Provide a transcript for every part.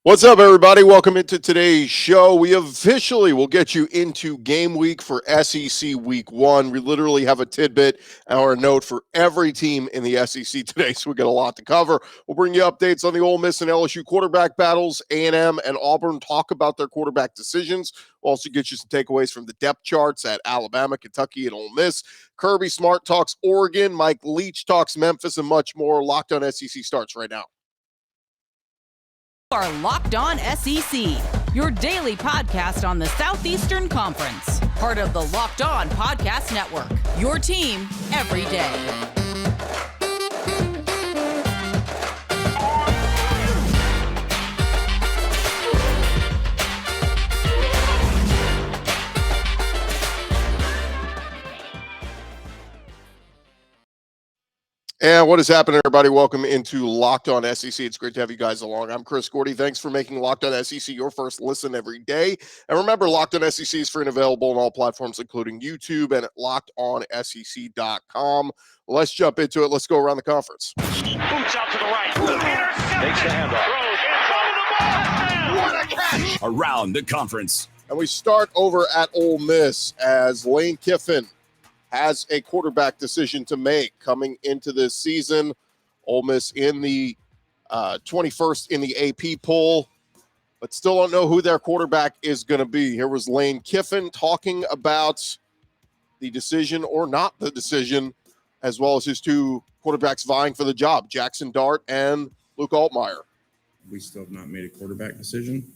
What's up, everybody? Welcome into today's show. We officially will get you into game week for SEC Week 1. We literally have a tidbit or a note for every team in the SEC today, so we got a lot to cover. We'll bring you updates on the Ole Miss and LSU quarterback battles. A&M and Auburn talk about their quarterback decisions. We'll also get you some takeaways from the depth charts at Alabama, Kentucky, and Ole Miss. Kirby Smart talks Oregon. Mike Leach talks Memphis, and much more. Locked on SEC starts right now. Are Locked On SEC, your daily podcast on the Southeastern Conference. Part of the Locked On Podcast Network, your team every day. And what is happening, everybody? Welcome into Locked On SEC. It's great to have you guys along. I'm Chris Gordy. Thanks for making Locked On SEC your first listen every day. And remember, Locked On SEC is free and available on all platforms, including YouTube and at lockedonsec.com. Let's jump into it. Let's go around the conference. Boots out to the right. Takes the handoff. What a catch! Around the conference. And we start over at Ole Miss as Lane Kiffin has a quarterback decision to make coming into this season. Ole Miss in the 21st in the AP poll, but still don't know who their quarterback is going to be. Here was Lane Kiffin talking about the decision or not the decision, as well as his two quarterbacks vying for the job, Jackson Dart and Luke Altmaier. We still have not made a quarterback decision.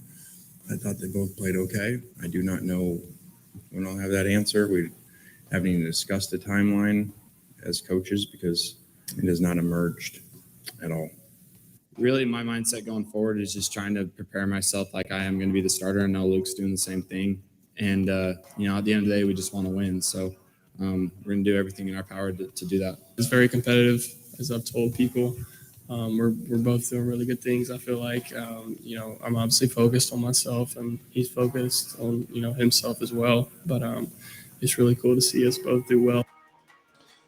I thought they both played okay. I do not know. We don't have that answer. We haven't even discussed the timeline as coaches because it has not emerged at all. Really, my mindset going forward is just trying to prepare myself like I am going to be the starter. I know Luke's doing the same thing. And, at the end of the day, we just want to win. So we're going to do everything in our power to do that. It's very competitive, as I've told people. We're both doing really good things, I feel like. I'm obviously focused on myself, and he's focused on, himself as well. But it's really cool to see us both do well.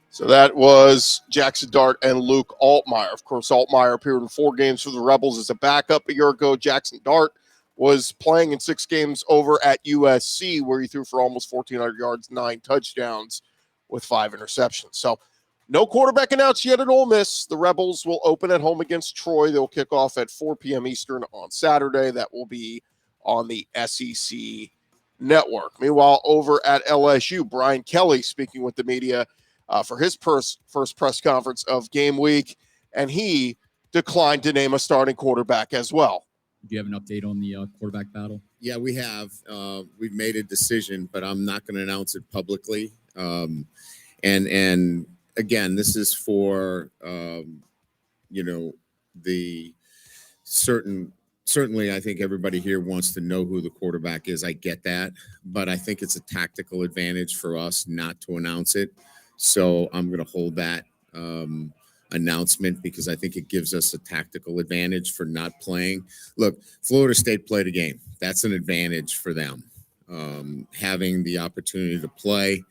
So that was Jackson Dart and Luke Altmaier. Of course, Altmaier appeared in 4 games for the Rebels as a backup a year ago. Jackson Dart was playing in 6 games over at USC, where he threw for almost 1,400 yards, 9 touchdowns with 5 interceptions. So no quarterback announced yet at Ole Miss. The Rebels will open at home against Troy. They'll kick off at 4 p.m. Eastern on Saturday. That will be on the SEC Network. Meanwhile, over at LSU, Brian Kelly speaking with the media for his first press conference of game week, and he declined to name a starting quarterback as well. Do you have an update on the quarterback battle? Yeah, we have. We've made a decision, but I'm not going to announce it publicly. And again, this is for the Certainly, I think everybody here wants to know who the quarterback is. I get that, but I think it's a tactical advantage for us not to announce it. So I'm going to hold that announcement because I think it gives us a tactical advantage for not playing. Look, Florida State played a game. That's an advantage for them. Having the opportunity to play.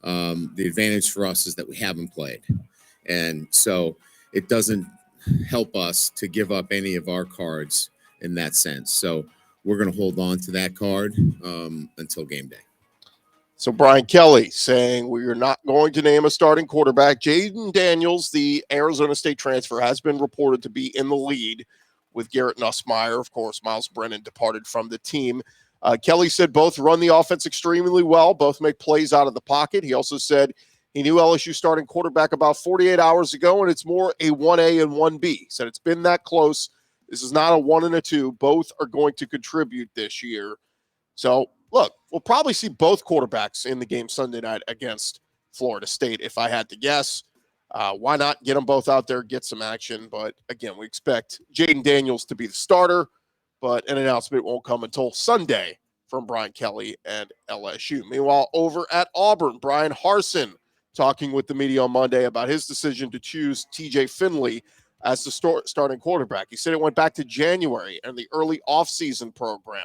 The advantage for us is that we haven't played. And so it doesn't help us to give up any of our cards in that sense. So we're going to hold on to that card until game day. So Brian Kelly saying we are not going to name a starting quarterback. Jaden Daniels, the Arizona State transfer, has been reported to be in the lead with Garrett Nussmeier. Of course, Miles Brennan departed from the team. Kelly said both run the offense extremely well, both make plays out of the pocket. He also said he knew LSU starting quarterback about 48 hours ago, and it's more a 1A and 1B. He said it's been that close. This is not a 1 and a 2. Both are going to contribute this year. So, look, we'll probably see both quarterbacks in the game Sunday night against Florida State, if I had to guess. Why not get them both out there, get some action? But, again, we expect Jaden Daniels to be the starter, but an announcement won't come until Sunday from Brian Kelly and LSU. Meanwhile, over at Auburn, Brian Harsin talking with the media on Monday about his decision to choose TJ Finley as the starting quarterback. He said it went back to January and the early offseason program.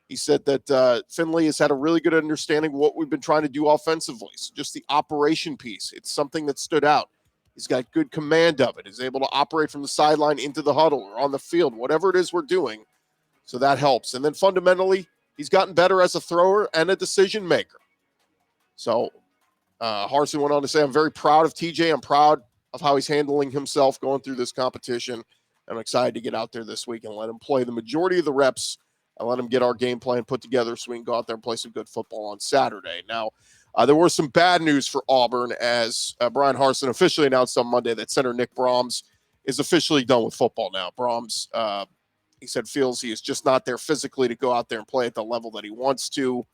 He said that Finley has had a really good understanding of what we've been trying to do offensively. So just the operation piece, it's something that stood out. He's got good command of it. He's able to operate from the sideline into the huddle or on the field, whatever it is we're doing. So that helps. And then fundamentally, he's gotten better as a thrower and a decision maker. So Harsin went on to say, I'm very proud of TJ. I'm proud of how he's handling himself going through this competition. I'm excited to get out there this week and let him play the majority of the reps and let him get our game plan put together so we can go out there and play some good football on Saturday. Now, there was some bad news for Auburn as Brian Harsin officially announced on Monday that center Nick Brahms is officially done with football now. Brahms, he said, feels he is just not there physically to go out there and play at the level that he wants to.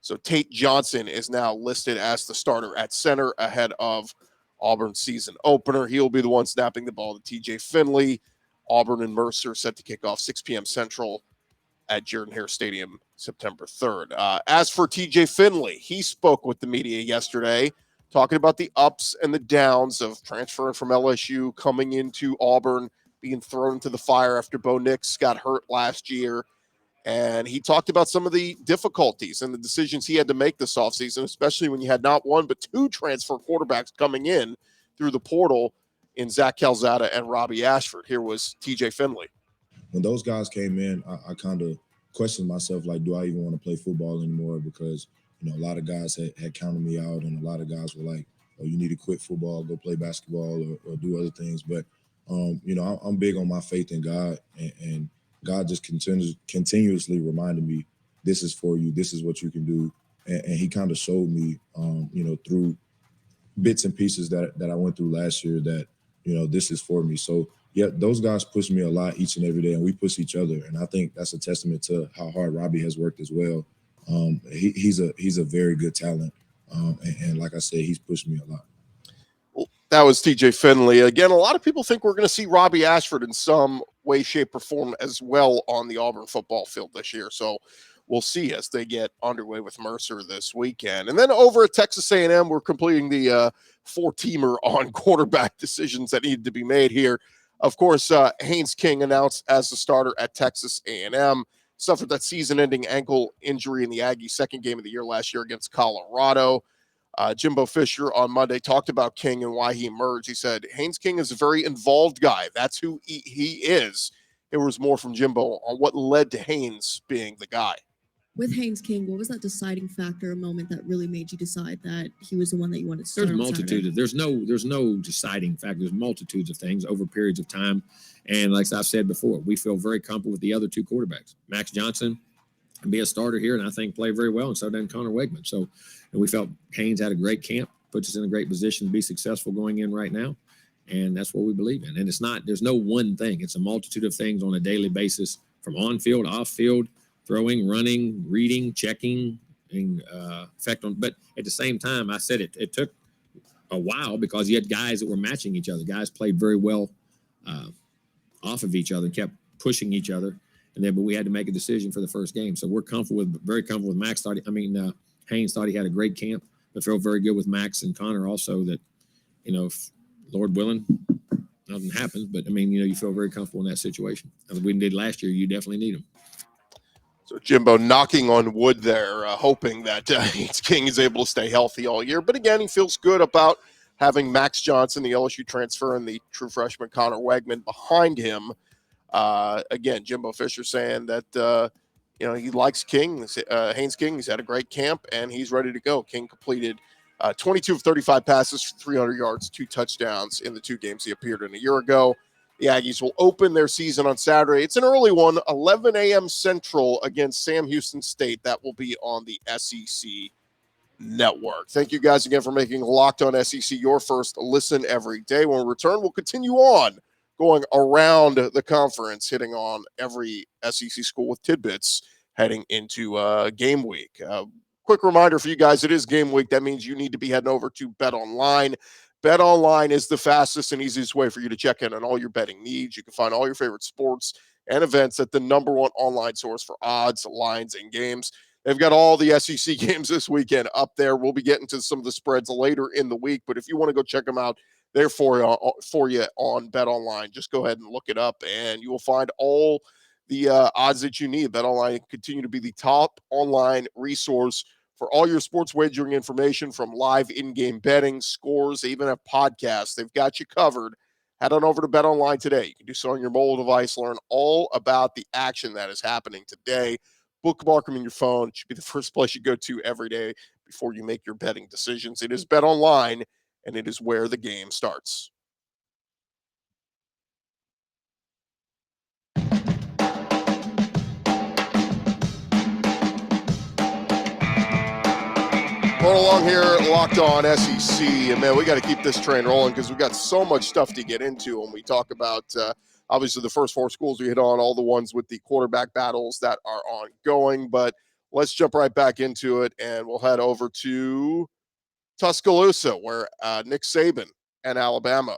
So Tate Johnson is now listed as the starter at center ahead of Auburn's season opener. He'll be the one snapping the ball to TJ Finley. Auburn and Mercer set to kick off 6 p.m. Central at Jordan-Hare Stadium September 3rd. As for TJ Finley, he spoke with the media yesterday talking about the ups and the downs of transferring from LSU, coming into Auburn, being thrown into the fire after Bo Nix got hurt last year. And he talked about some of the difficulties and the decisions he had to make this offseason, especially when you had not one but two transfer quarterbacks coming in through the portal in Zach Calzada and Robbie Ashford. Here was TJ Finley. When those guys came in, I kind of questioned myself, like, do I even want to play football anymore? Because, a lot of guys had counted me out, and a lot of guys were like, oh, you need to quit football, go play basketball or do other things. But, I'm big on my faith in God, and God just continuously reminded me, this is for you, this is what you can do. And he kind of showed me, through bits and pieces that I went through last year that, this is for me. So, yeah, those guys push me a lot each and every day, and we push each other. And I think that's a testament to how hard Robbie has worked as well. He's a very good talent. And like I said, he's pushed me a lot. Well, that was TJ Finley. Again, a lot of people think we're going to see Robbie Ashford in some way, shape, or form as well on the Auburn football field this year. So we'll see as they get underway with Mercer this weekend. And then over at Texas A&M, we're completing the four-teamer on quarterback decisions that needed to be made here. Of course, Haynes King announced as the starter at Texas A&M, suffered that season-ending ankle injury in the Aggies' second game of the year last year against Colorado. Jimbo Fisher on Monday talked about King and why he emerged. He said, Haynes King is a very involved guy. That's who he is. It was more from Jimbo on what led to Haynes being the guy. With Haynes King, what was that deciding factor, a moment that really made you decide that he was the one that you wanted to start? There's multitudes. There's no deciding factor. There's multitudes of things over periods of time. And like I've said before, we feel very comfortable with the other two quarterbacks. Max Johnson can be a starter here, and I think play very well, and so did Connor Wegman. So, and we felt Haynes had a great camp, puts us in a great position to be successful going in right now. And that's what we believe in. And there's no one thing. It's a multitude of things on a daily basis, from on field, off field, throwing, running, reading, checking, and effect on. But at the same time, I said it took a while because you had guys that were matching each other. Guys played very well off of each other and kept pushing each other. And then, but we had to make a decision for the first game. So we're very comfortable with Max. Haynes thought he had a great camp, but felt very good with Max and Connor also. That, if Lord willing, nothing happens. But you feel very comfortable in that situation. As we did last year, you definitely need them. So Jimbo knocking on wood there, hoping that Haynes King is able to stay healthy all year. But again, he feels good about having Max Johnson, the LSU transfer, and the true freshman Connor Wegman behind him. Again, Jimbo Fisher saying that, he likes Haynes King. He's had a great camp, and he's ready to go. King completed 22 of 35 passes for 300 yards, 2 touchdowns in the 2 games he appeared in a year ago. The Aggies will open their season on Saturday. It's an early one, 11 a.m. Central against Sam Houston State. That will be on the SEC Network. Thank you guys again for making Locked On SEC your first listen every day. When we return, we'll continue on going around the conference, hitting on every SEC school with tidbits heading into game week. Quick reminder for you guys, it is game week. That means you need to be heading over to BetOnline. BetOnline is the fastest and easiest way for you to check in on all your betting needs. You can find all your favorite sports and events at the #1 online source for odds, lines, and games. They've got all the SEC games this weekend up there. We'll be getting to some of the spreads later in the week, but if you want to go check them out, they're for you on BetOnline. Just go ahead and look it up, and you will find all the odds that you need. BetOnline continue to be the top online resource for all your sports wagering information, from live in-game betting, scores. They even have podcasts. They've got you covered Head on over to BetOnline today. You can do so on your mobile device. Learn all about the action that is happening today. Bookmark them in your phone. It should be the first place you go to every day before you make your betting decisions. It is BetOnline, and it is where the game starts. Going along here, Locked On SEC, and man, we got to keep this train rolling because we've got so much stuff to get into when we talk about, obviously, the first four schools we hit on, all the ones with the quarterback battles that are ongoing, but let's jump right back into it, and we'll head over to Tuscaloosa, where Nick Saban and Alabama,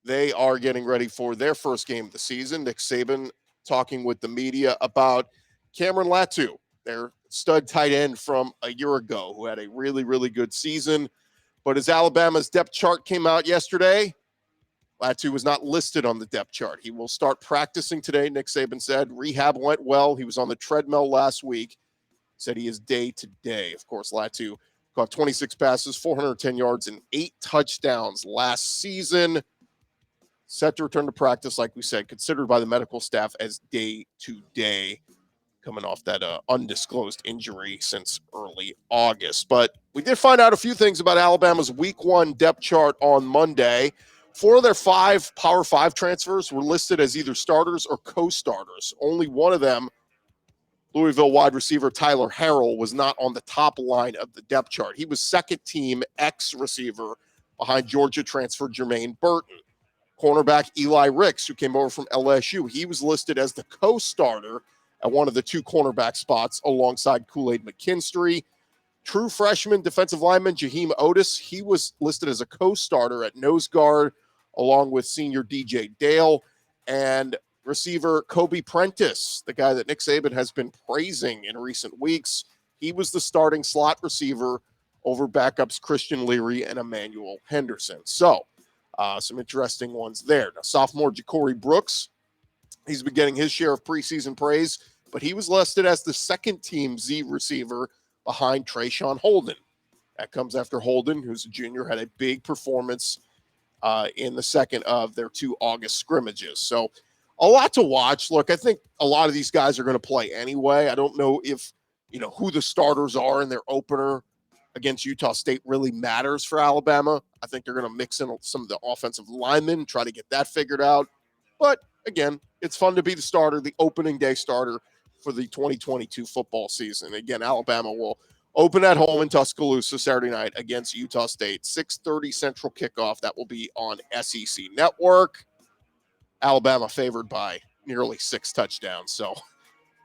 they are getting ready for their first game of the season. Nick Saban talking with the media about Cameron Latu, their stud tight end from a year ago, who had a really, really good season. But as Alabama's depth chart came out yesterday, Latu was not listed on the depth chart. He will start practicing today, Nick Saban said. Rehab went well. He was on the treadmill last week. Said he is day to day. Of course, Latu caught 26 passes, 410 yards, and 8 touchdowns last season. Set to return to practice, like we said, considered by the medical staff as day to day, coming off that undisclosed injury since early August. But we did find out a few things about Alabama's week 1 depth chart on Monday. 4 of their 5 Power 5 transfers were listed as either starters or co-starters. Only one of them, Louisville wide receiver Tyler Harrell, was not on the top line of the depth chart. He was second team X receiver behind Georgia transfer Jermaine Burton. Cornerback Eli Ricks, who came over from LSU, he was listed as the co-starter at one of the 2 cornerback spots alongside Kool-Aid McKinstry. True freshman defensive lineman Jaheim Otis, he was listed as a co-starter at nose guard along with senior DJ Dale. And receiver Kobe Prentice, the guy that Nick Saban has been praising in recent weeks, he was the starting slot receiver over backups Christian Leary and Emmanuel Henderson. So some interesting ones there. Now, sophomore Ja'Cory Brooks, he's been getting his share of preseason praise, but he was listed as the second team Z receiver behind Trayshawn Holden. That comes after Holden, who's a junior, had a big performance in the second of their 2 August scrimmages. So a lot to watch. Look, I think a lot of these guys are going to play anyway. I don't know if, who the starters are in their opener against Utah State really matters for Alabama. I think they're going to mix in some of the offensive linemen, try to get that figured out. But again, it's fun to be the starter, the opening day starter for the 2022 football season. Again, Alabama will open at home in Tuscaloosa Saturday night against Utah State. 6:30 Central kickoff. That will be on SEC Network. Alabama favored by nearly 6 touchdowns. So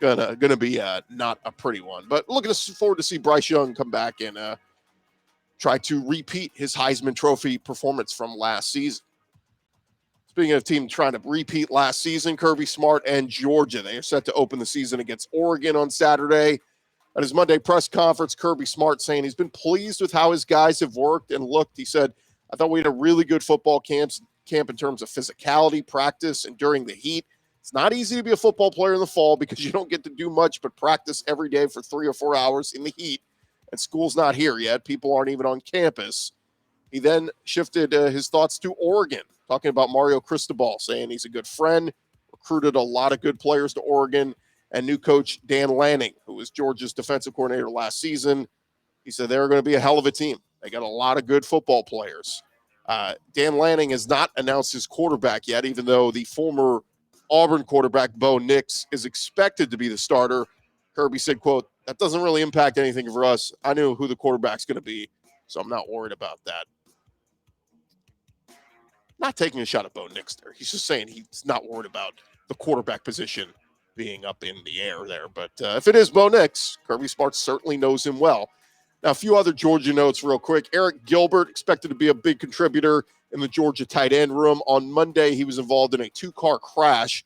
gonna be not a pretty one. But looking forward to see Bryce Young come back and try to repeat his Heisman Trophy performance from last season. Speaking of a team trying to repeat last season, Kirby Smart and Georgia, they are set to open the season against Oregon on Saturday. At his Monday press conference, Kirby Smart saying he's been pleased with how his guys have worked and looked. He said, I thought we had a really good football camp in terms of physicality, practice, and during the heat. It's not easy to be a football player in the fall because you don't get to do much but practice every day for 3 or 4 hours in the heat. And school's not here yet. People aren't even on campus. He then shifted his thoughts to Oregon, talking about Mario Cristobal, saying he's a good friend, recruited a lot of good players to Oregon, and new coach Dan Lanning, who was Georgia's defensive coordinator last season. He said they're going to be a hell of a team. They got a lot of good football players. Dan Lanning has not announced his quarterback yet, even though the former Auburn quarterback Bo Nix is expected to be the starter. Kirby said, quote, that doesn't really impact anything for us. I knew who the quarterback's going to be, so I'm not worried about that. Not taking a shot at Bo Nix there. He's just saying he's not worried about the quarterback position being up in the air there. But if it is Bo Nix, Kirby Smart certainly knows him well. Now, a few other Georgia notes real quick. Eric Gilbert expected to be a big contributor in the Georgia tight end room. On Monday, he was involved in a 2-car crash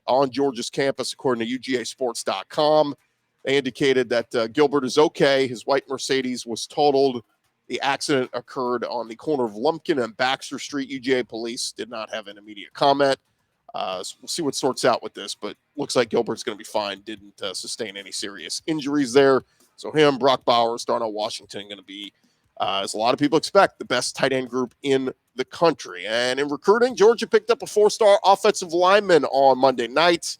on Georgia's campus, according to UGAsports.com. They indicated that Gilbert is okay. His white Mercedes was totaled. The accident occurred on the corner of Lumpkin and Baxter Street. UGA police did not have an immediate comment. So we'll see what sorts out with this, but looks like Gilbert's going to be fine. Didn't sustain any serious injuries there. So him, Brock Bowers, Darnell Washington going to be as a lot of people expect, the best tight end group in the country. And in recruiting, Georgia picked up a 4-star offensive lineman on Monday night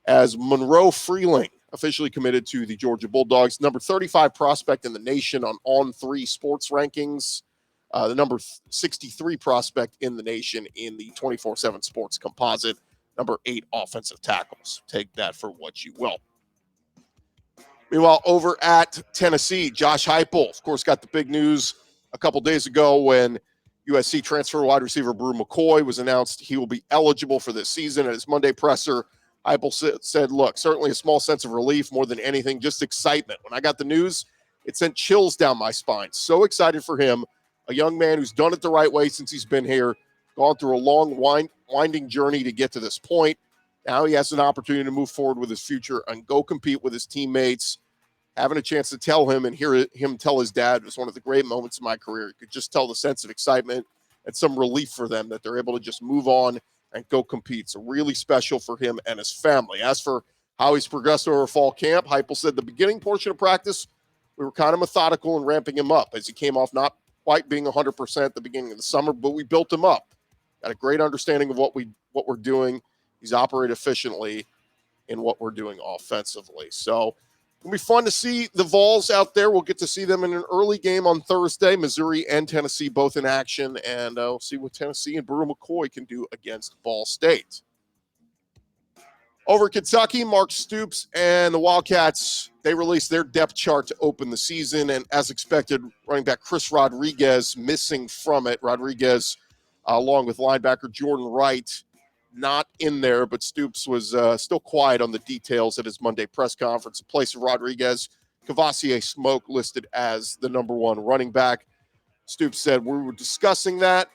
as Monroe Freeling officially committed to the Georgia Bulldogs, number 35 prospect in the nation on On3 Sports rankings, the number 63 prospect in the nation in the 24/7 Sports composite, number 8 offensive tackles. Take that for what you will. Meanwhile, over at Tennessee, Josh Heupel, of course, got the big news a couple days ago when USC transfer wide receiver Brew McCoy was announced he will be eligible for this season. At his Monday presser, Heupel said, look, certainly a small sense of relief, more than anything, just excitement. When I got the news, it sent chills down my spine. So excited for him, a young man who's done it the right way since he's been here, gone through a long, winding journey to get to this point. Now he has an opportunity to move forward with his future and go compete with his teammates. Having a chance to tell him and hear him tell his dad was one of the great moments of my career. You could just tell the sense of excitement and some relief for them that they're able to just move on and go compete. So really special for him and his family. As for how he's progressed over fall camp, Heupel said the beginning portion of practice, we were kind of methodical in ramping him up as he came off not quite being 100% at the beginning of the summer, but we built him up. Got a great understanding of what we're doing. He's operated efficiently in what we're doing offensively. So it'll be fun to see the Vols out there. We'll get to see them in an early game on Thursday. Missouri and Tennessee both in action, and we'll see what Tennessee and Brew McCoy can do against Ball State. Over Kentucky, Mark Stoops and the Wildcats, they released their depth chart to open the season, and as expected, running back Chris Rodriguez missing from it. Rodriguez, along with linebacker Jordan Wright, not in there, but Stoops was still quiet on the details at his Monday press conference. In place of Rodriguez, Cavassier Smoke listed as the number 1 running back. Stoops said, we were discussing that.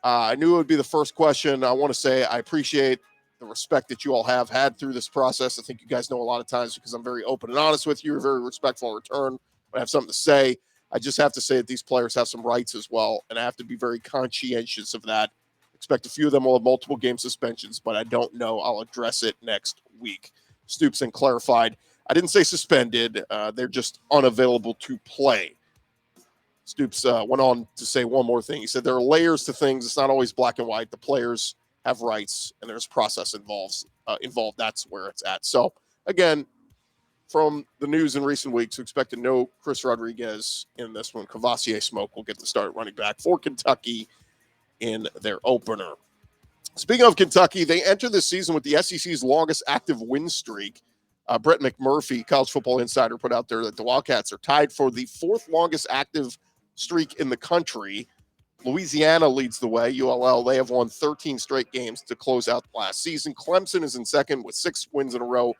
I knew it would be the first question. I want to say I appreciate the respect that you all have had through this process. I think you guys know a lot of times because I'm very open and honest with you, you're very respectful in return. When I have something to say, I just have to say that these players have some rights as well, and I have to be very conscientious of that. Expect a few of them will have multiple game suspensions, but I don't know. I'll address it next week. Stoops and clarified, I didn't say suspended. They're just unavailable to play. Stoops went on to say one more thing. He said there are layers to things. It's not always black and white. The players have rights, and there's process involved. That's where it's at. So, again, from the news in recent weeks, expect to know Chris Rodriguez in this one. Cavassier Smoke will get the start running back for Kentucky in their opener. Speaking of Kentucky, they enter this season with the SEC's longest active win streak. Brett McMurphy, College Football Insider, put out there that the Wildcats are tied for the 4th longest active streak in the country. Louisiana leads the way. ULL, they have won 13 straight games to close out last season. Clemson is in second with 6 wins in a row.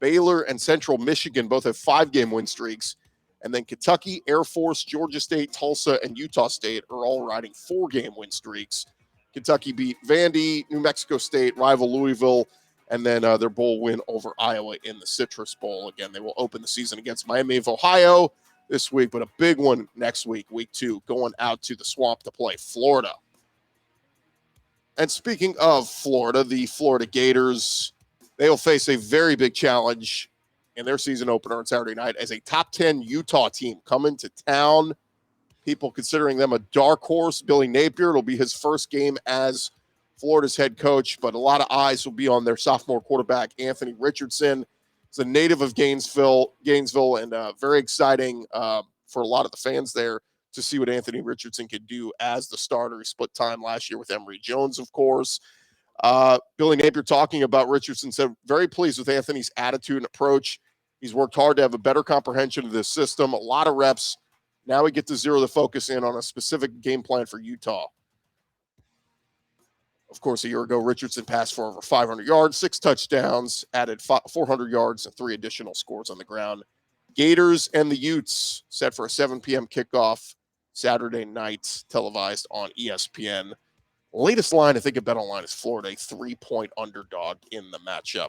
Baylor and Central Michigan both have 5-game win streaks. And then Kentucky, Air Force, Georgia State, Tulsa, and Utah State are all riding 4-game win streaks. Kentucky beat Vandy, New Mexico State, rival Louisville, and then their bowl win over Iowa in the Citrus Bowl. Again, they will open the season against Miami of Ohio this week, but a big one next week, week 2, going out to the Swamp to play Florida. And speaking of Florida, the Florida Gators, they will face a very big challenge in their season opener on Saturday night as a top 10 Utah team coming to town. People considering them a dark horse. Billy Napier, it'll be his first game as Florida's head coach, but a lot of eyes will be on their sophomore quarterback, Anthony Richardson. He's a native of Gainesville, and very exciting for a lot of the fans there to see what Anthony Richardson could do as the starter. He split time last year with Emory Jones, of course. Billy Napier talking about Richardson said, very pleased with Anthony's attitude and approach. He's worked hard to have a better comprehension of this system, a lot of reps. Now we get to zero the focus in on a specific game plan for Utah. Of course, a year ago, Richardson passed for over 500 yards, 6 touchdowns, added 400 yards and 3 additional scores on the ground. Gators and the Utes set for a 7 p.m. kickoff Saturday night, televised on ESPN. Latest line, I think, at BetOnline is Florida, a 3-point underdog in the matchup.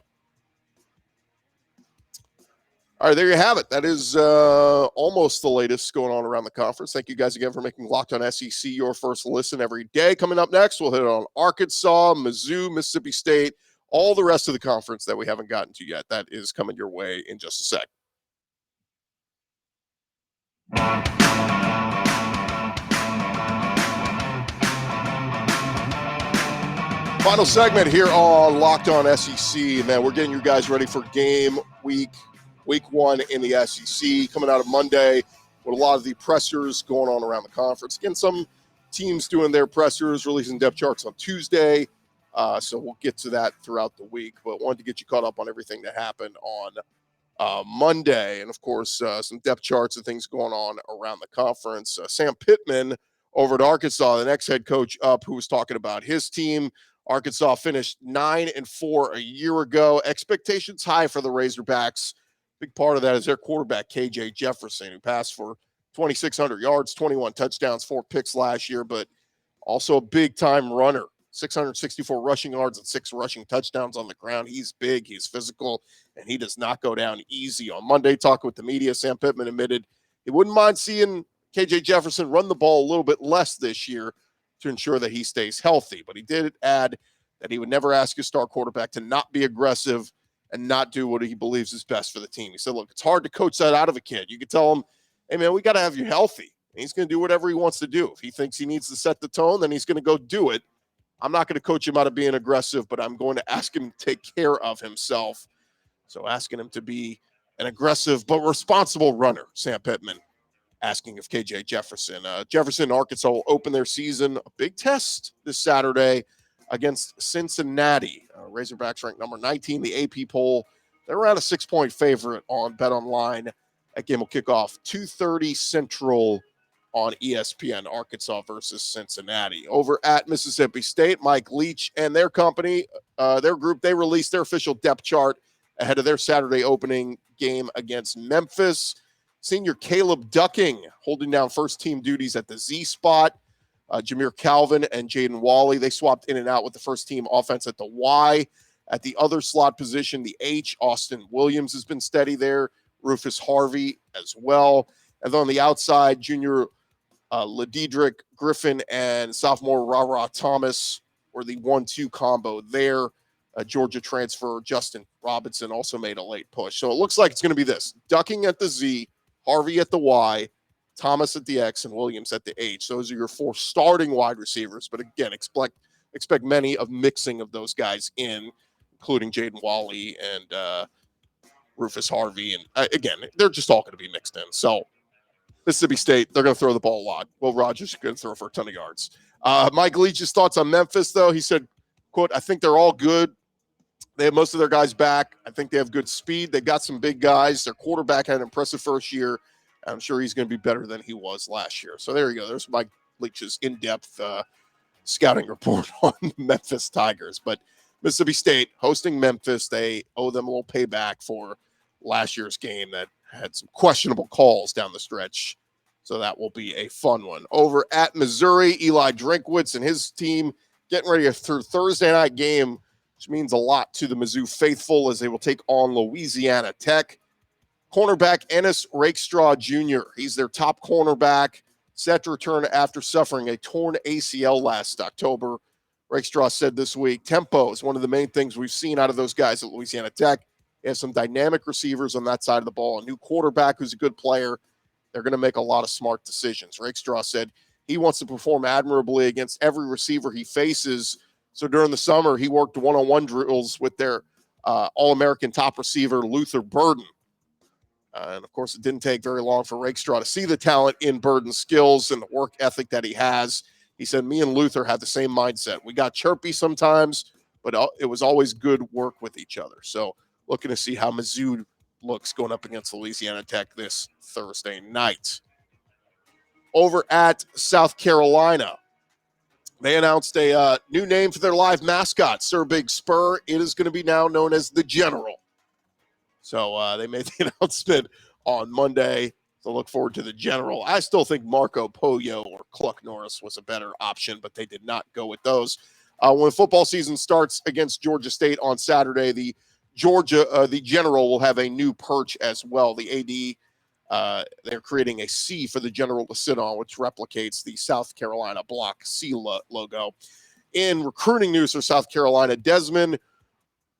All right, there you have it. That is almost the latest going on around the conference. Thank you guys again for making Locked On SEC your first listen every day. Coming up next, we'll hit on Arkansas, Mizzou, Mississippi State, all the rest of the conference that we haven't gotten to yet. That is coming your way in just a sec. Final segment here on Locked On SEC. Man, we're getting you guys ready for game week 1 in the SEC. Coming out of Monday with a lot of the pressers going on around the conference. Again, some teams doing their pressers, releasing depth charts on Tuesday. So we'll get to that throughout the week. But wanted to get you caught up on everything that happened on Monday. And, of course, some depth charts and things going on around the conference. Sam Pittman over at Arkansas, the next head coach up, who was talking about his team. Arkansas finished 9-4 a year ago. Expectations high for the Razorbacks. Big part of that is their quarterback, KJ Jefferson, who passed for 2,600 yards, 21 touchdowns, 4 picks last year, but also a big-time runner. 664 rushing yards and 6 rushing touchdowns on the ground. He's big, he's physical, and he does not go down easy. On Monday, talking with the media, Sam Pittman admitted he wouldn't mind seeing KJ Jefferson run the ball a little bit less this year to ensure that he stays healthy. But he did add that he would never ask his star quarterback to not be aggressive and not do what he believes is best for the team. He said, look, it's hard to coach that out of a kid. You can tell him, hey, man, we got to have you healthy. And he's going to do whatever he wants to do. If he thinks he needs to set the tone, then he's going to go do it. I'm not going to coach him out of being aggressive, but I'm going to ask him to take care of himself. So asking him to be an aggressive but responsible runner, Sam Pittman asking of KJ Jefferson. Jefferson and Arkansas will open their season, a big test this Saturday against Cincinnati. Razorbacks ranked number 19, the AP poll. They're around a 6-point favorite on BetOnline. That game will kick off 2:30 Central on ESPN, Arkansas versus Cincinnati. Over at Mississippi State, Mike Leach and their company, their group, they released their official depth chart ahead of their Saturday opening game against Memphis. Senior Caleb Ducking holding down first-team duties at the Z spot. Jameer Calvin and Jaden Wally, they swapped in and out with the first-team offense at the Y. At the other slot position, the H, Austin Williams has been steady there. Rufus Harvey as well. And then on the outside, junior Ladidrick Griffin and sophomore Ra Thomas were the 1-2 combo there. Georgia transfer Justin Robinson also made a late push. So it looks like it's going to be this: Ducking at the Z, Harvey at the Y, Thomas at the X, and Williams at the H. Those are your 4 starting wide receivers. But again, expect many of mixing of those guys in, including Jaden Wally and Rufus Harvey. And again, they're just all going to be mixed in. So Mississippi State, they're going to throw the ball a lot. Will Rogers is going to throw for a ton of yards. Mike Leach's thoughts on Memphis, though. He said, quote, I think they're all good. They have most of their guys back. I think they have good speed. They got some big guys. Their quarterback had an impressive first year. I'm sure he's going to be better than he was last year. So there you go. There's Mike Leach's in-depth scouting report on Memphis Tigers. But Mississippi State hosting Memphis, they owe them a little payback for last year's game that had some questionable calls down the stretch. So that will be a fun one. Over at Missouri, Eli Drinkwitz and his team getting ready for Thursday night game, which means a lot to the Mizzou faithful as they will take on Louisiana Tech. Cornerback Ennis Rakestraw Jr., he's their top cornerback, set to return after suffering a torn ACL last October. Rakestraw said this week, tempo is one of the main things we've seen out of those guys at Louisiana Tech. They have some dynamic receivers on that side of the ball, a new quarterback who's a good player. They're going to make a lot of smart decisions. Rakestraw said he wants to perform admirably against every receiver he faces. So during the summer, he worked one-on-one drills with their All-American top receiver, Luther Burden. And, of course, it didn't take very long for Rakestraw to see the talent in Burden's skills and the work ethic that he has. He said, me and Luther have the same mindset. We got chirpy sometimes, but it was always good work with each other. So looking to see how Mizzou looks going up against Louisiana Tech this Thursday night. Over at South Carolina, they announced a new name for their live mascot, Sir Big Spur. It is going to be now known as the General. So they made the announcement on Monday. So look forward to the General. I still think Marco Pollo or Cluck Norris was a better option, but they did not go with those. When football season starts against Georgia State on Saturday, the General will have a new perch as well. The AD, they're creating a C for the General to sit on, which replicates the South Carolina Block C logo. In recruiting news for South Carolina, Desmond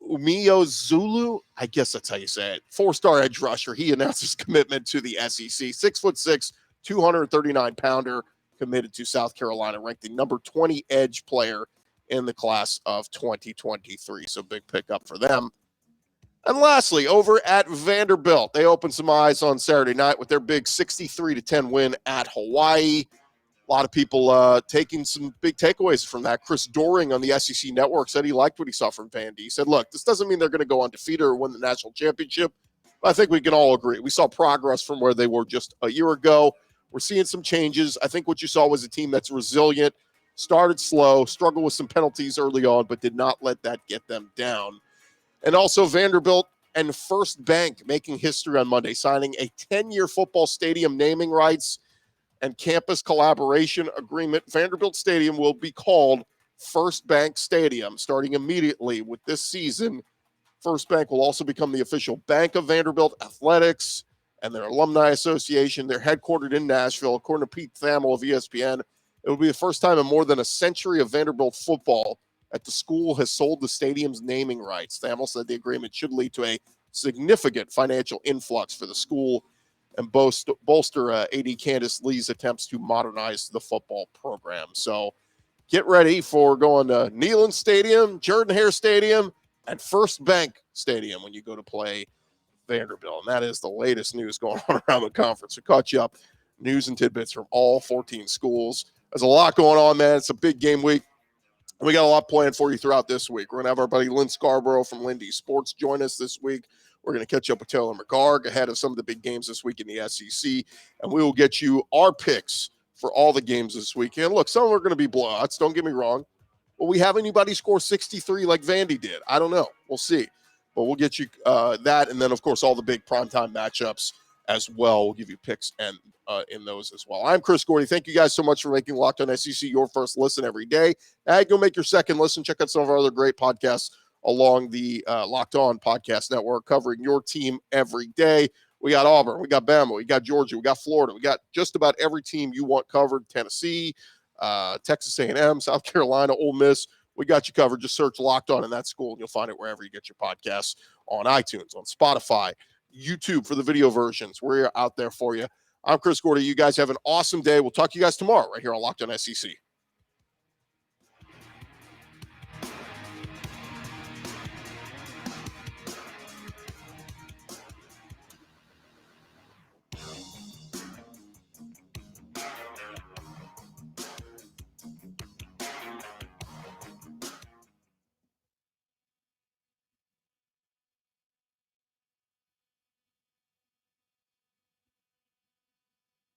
Umeozulu, I guess that's how you say it, 4-star edge rusher. He announced his commitment to the SEC. 6'6", 239-pounder, committed to South Carolina, ranked the number 20 edge player in the class of 2023. So big pickup for them. And lastly, over at Vanderbilt, they opened some eyes on Saturday night with their big 63-10 win at Hawaii. A lot of people taking some big takeaways from that. Chris Doring on the SEC Network said he liked what he saw from Vandy. He said, look, this doesn't mean they're going to go undefeated or win the national championship, but I think we can all agree. We saw progress from where they were just a year ago. We're seeing some changes. I think what you saw was a team that's resilient, started slow, struggled with some penalties early on, but did not let that get them down. And also Vanderbilt and First Bank making history on Monday, signing a 10-year football stadium naming rights and campus collaboration agreement. Vanderbilt Stadium will be called First Bank Stadium starting immediately with this season. First Bank will also become the official bank of Vanderbilt Athletics and their alumni association. They're headquartered in Nashville. According to Pete Thamel of ESPN, it will be the first time in more than a century of Vanderbilt football that the school has sold the stadium's naming rights. Thamel said the agreement should lead to a significant financial influx for the school and bolster AD Candace Lee's attempts to modernize the football program. So get ready for going to Neyland Stadium, Jordan-Hare Stadium, and First Bank Stadium when you go to play Vanderbilt. And that is the latest news going on around the conference. We caught you up news and tidbits from all 14 schools. There's a lot going on, man. It's a big game week. We got a lot planned for you throughout this week. We're going to have our buddy Lynn Scarborough from Lindy Sports join us this week. We're going to catch up with Taylor McGarg ahead of some of the big games this week in the SEC, and we will get you our picks for all the games this weekend. Look, some of them are going to be blowouts, don't get me wrong. Will we have anybody score 63 like Vandy did? I don't know. We'll see. But we'll get you that, and then, of course, all the big primetime matchups as well. We'll give you picks and in those as well. I'm Chris Gordy. Thank you guys so much for making Locked On SEC your first listen every day. Now you go make your second listen. Check out some of our other great podcasts along the Locked On Podcast Network, covering your team every day. We got Auburn, we got Bama, we got Georgia, we got Florida, we got just about every team you want covered. Tennessee, Texas A&M, South Carolina, Ole Miss. We got you covered. Just search Locked On in that school, and you'll find it wherever you get your podcasts, on iTunes, on Spotify, YouTube for the video versions. We're out there for you. I'm Chris Gordy. You guys have an awesome day. We'll talk to you guys tomorrow right here on Locked On SEC.